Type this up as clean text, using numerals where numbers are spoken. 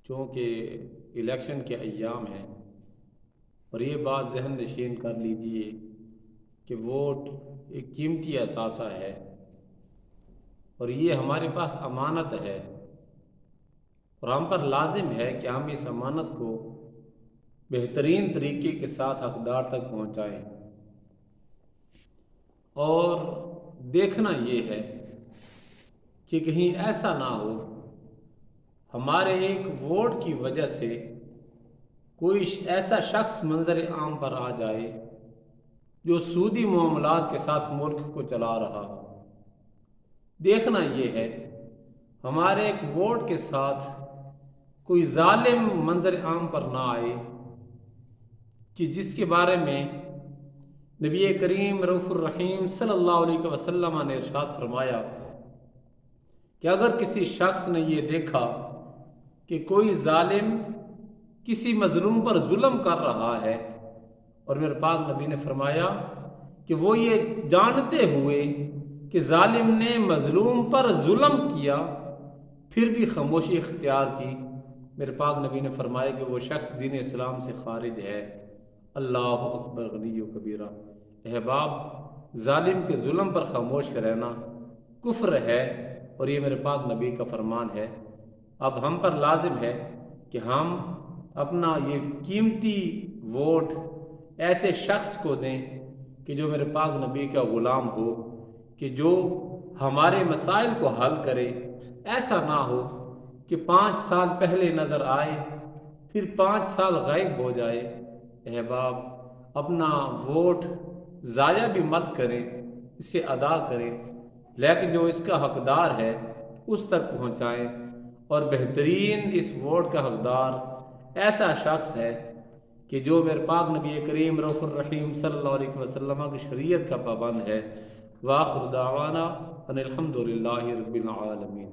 چونکہ الیکشن کے ایام ہیں، اور یہ بات ذہن نشین کر لیجئے کہ ووٹ ایک قیمتی اثاثہ ہے، اور یہ ہمارے پاس امانت ہے، اور ہم پر لازم ہے کہ ہم اس امانت کو بہترین طریقے کے ساتھ حقدار تک پہنچائیں۔ اور دیکھنا یہ ہے کہ کہیں ایسا نہ ہو ہمارے ایک ووٹ کی وجہ سے کوئی ایسا شخص منظر عام پر آ جائے جو سودی معاملات کے ساتھ ملک کو چلا رہا ہو۔ دیکھنا یہ ہے ہمارے ایک ووٹ کے ساتھ کوئی ظالم منظر عام پر نہ آئے کہ جس کے بارے میں نبی کریم رؤوف الرحیم صلی اللہ علیہ وسلم نے ارشاد فرمایا کہ اگر کسی شخص نے یہ دیکھا کہ کوئی ظالم کسی مظلوم پر ظلم کر رہا ہے، اور میرے پاک نبی نے فرمایا کہ وہ یہ جانتے ہوئے کہ ظالم نے مظلوم پر ظلم کیا پھر بھی خاموشی اختیار کی، میرے پاک نبی نے فرمایا کہ وہ شخص دین اسلام سے خارج ہے۔ اللہ اکبر غنی و کبیرہ۔ احباب، ظالم کے ظلم پر خاموش رہنا کفر ہے، اور یہ میرے پاک نبی کا فرمان ہے۔ اب ہم پر لازم ہے کہ ہم اپنا یہ قیمتی ووٹ ایسے شخص کو دیں کہ جو میرے پاک نبی کا غلام ہو، کہ جو ہمارے مسائل کو حل کرے۔ ایسا نہ ہو کہ 5 سال پہلے نظر آئے پھر 5 سال غائب ہو جائے۔ احباب، اپنا ووٹ ضائع بھی مت کریں، اسے ادا کریں، لیکن جو اس کا حقدار ہے اس تک پہنچائیں، اور بہترین اس ووٹ کا حقدار ایسا شخص ہے کہ جو میرے پاک نبی کریم رؤوف الرحیم صلی اللہ علیہ وسلم کی شریعت کا پابند ہے۔ وآخر دعوانا ان الحمد للہ رب العالمین۔